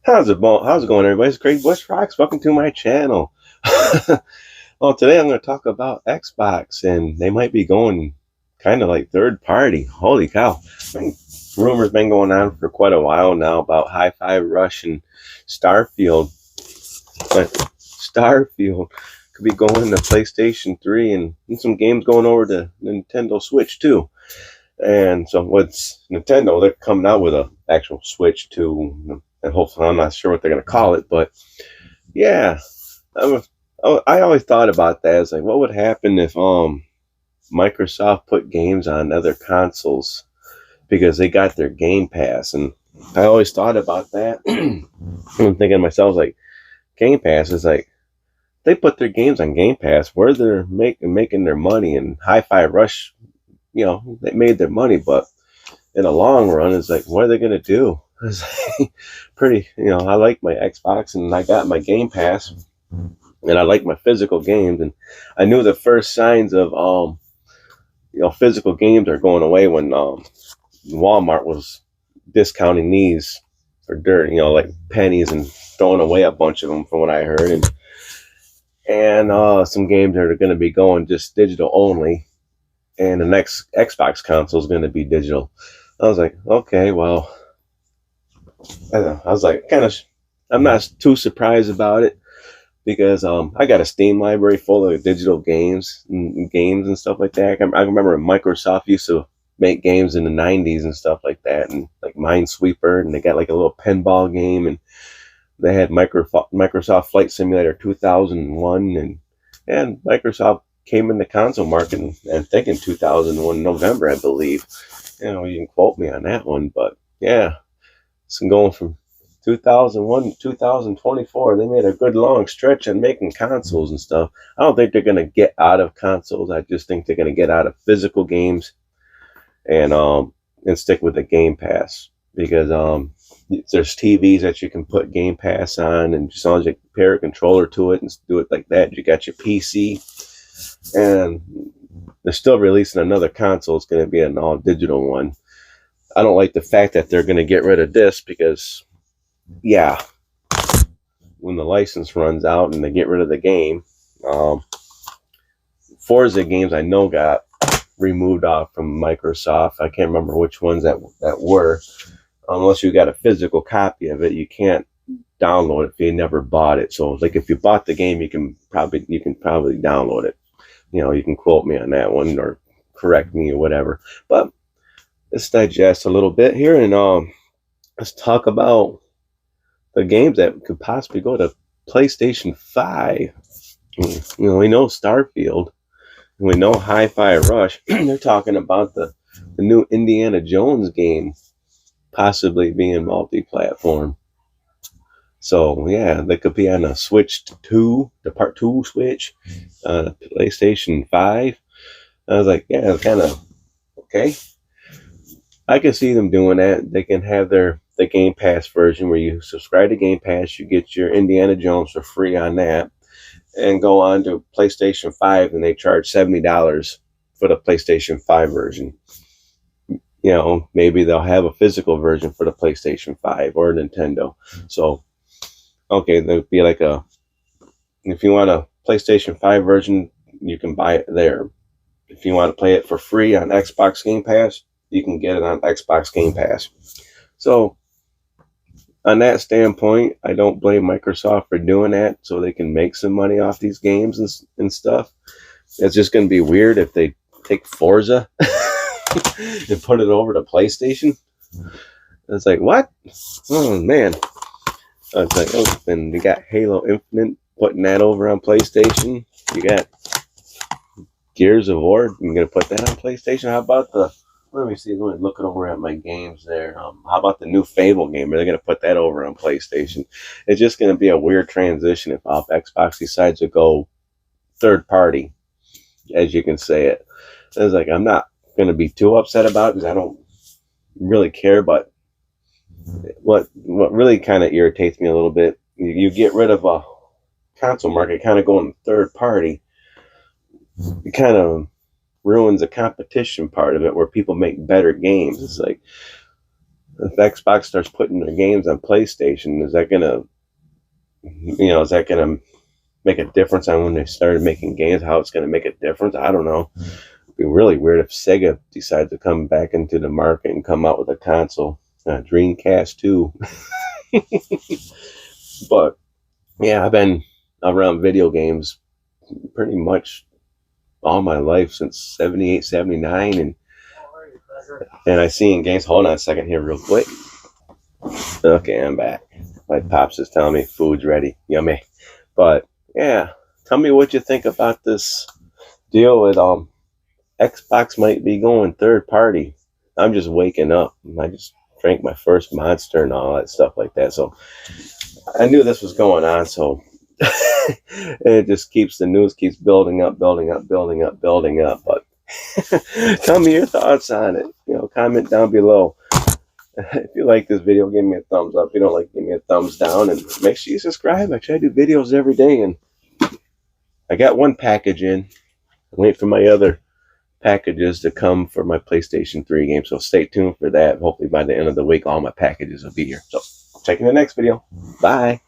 How's it going, everybody? It's Craig Bush Rocks. Welcome to my channel. Well, today I'm going to talk about Xbox, and they might be going kind of like third party. Holy cow! Rumors been going on for quite a while now about Hi-Fi Rush and Starfield, but Starfield could be going to PlayStation 3 and some games going over to Nintendo Switch too. And so what's Nintendo? They're coming out with a actual Switch too, and hopefully I'm not sure what they're going to call it, but yeah, I'm, I always thought about that. It's like, what would happen if Microsoft put games on other consoles because they got their Game Pass, and I always thought about that. I'm thinking to myself, like, Game Pass is like they put their games on Game Pass where they're making their money, and Hi-Fi Rush, they made their money, but in the long run, it's like, what are they gonna do? It's like, pretty, I like my Xbox and I got my Game Pass and I like my physical games, and I knew the first signs of physical games are going away when Walmart was discounting these for dirt, like pennies, and throwing away a bunch of them from what I heard, and some games are going to be going just digital only, and the next Xbox console is going to be digital. I was like, okay, well, I don't know. I was like, I'm not too surprised about it because I got a Steam library full of digital games and stuff like that. I remember Microsoft used to make games in the '90s and stuff like that, and like Minesweeper, and they got like a little pinball game, and they had Microsoft Flight Simulator 2001, and Microsoft came in the console market, and think in 2001 November, I believe. You can quote me on that one, but yeah, it's going from 2001 to 2024. They made a good long stretch on making consoles and stuff. I don't think they're going to get out of consoles. I just think they're going to get out of physical games and stick with the Game Pass, because there's TVs that you can put Game Pass on, and as long as you pair a controller to it and do it like that, you got your PC. And they're still releasing another console. It's going to be an all digital one. I don't like the fact that they're going to get rid of this because, yeah, when the license runs out and they get rid of the game, Forza games I know got removed off from Microsoft. I can't remember which ones that were. Unless you got a physical copy of it, you can't download it if you never bought it. So, like, if you bought the game, you can probably download it. You can quote me on that one or correct me or whatever. But let's digest a little bit here, and let's talk about the games that could possibly go to PlayStation 5. We know Starfield, and we know Hi-Fi Rush. They're talking about the new Indiana Jones game possibly being multi-platform. So yeah, they could be on a Switch 2, the Part 2 Switch, PlayStation 5. I was like, yeah, kind of okay. I can see them doing that. They can have the Game Pass version where you subscribe to Game Pass, you get your Indiana Jones for free on that, and go on to PlayStation 5, and they charge $70 for the PlayStation 5 version. Maybe they'll have a physical version for the PlayStation 5 or Nintendo. So, okay, there'll be like if you want a PlayStation 5 version, you can buy it there. If you want to play it for free on Xbox Game Pass, you can get it on Xbox Game Pass. So, on that standpoint, I don't blame Microsoft for doing that so they can make some money off these games and stuff. It's just going to be weird if they take Forza and put it over to PlayStation. It's like, what? Oh, man. It's like, oh, then you got Halo Infinite putting that over on PlayStation. You got Gears of War. You're going to put that on PlayStation. How about let me see, let me look over at my games there. How about the new Fable game? Are they going to put that over on PlayStation? It's just going to be a weird transition if Xbox decides to go third party, as you can say it. It's like, I'm not going to be too upset about it because I don't really care, but what really kind of irritates me a little bit, you get rid of a console market kind of going third party. It kind of ruins the competition part of it where people make better games. It's like, if Xbox starts putting their games on PlayStation, is that gonna, is that gonna make a difference on when they started making games? How it's gonna make a difference? I don't know. It'd be really weird if Sega decides to come back into the market and come out with a console, Dreamcast too. But yeah, I've been around video games pretty much all my life since 78, 79, and I seen games. Hold on a second here, real quick. Okay, I'm back. My pops is telling me food's ready. Yummy. But yeah, tell me what you think about this deal with Xbox might be going third party. I'm just waking up. I just drank my first Monster and all that stuff like that. So I knew this was going on. So it just keeps, the news keeps building up, building up, building up, building up. But tell me your thoughts on it. Comment down below. If you like this video, give me a thumbs up. If you don't like, give me a thumbs down, and make sure you subscribe. I try to do videos every day, and I got one package in. Wait for my other packages to come for my PlayStation 3 game, so stay tuned for that. Hopefully by the end of the week, all my packages will be here. So check in the next video. Bye.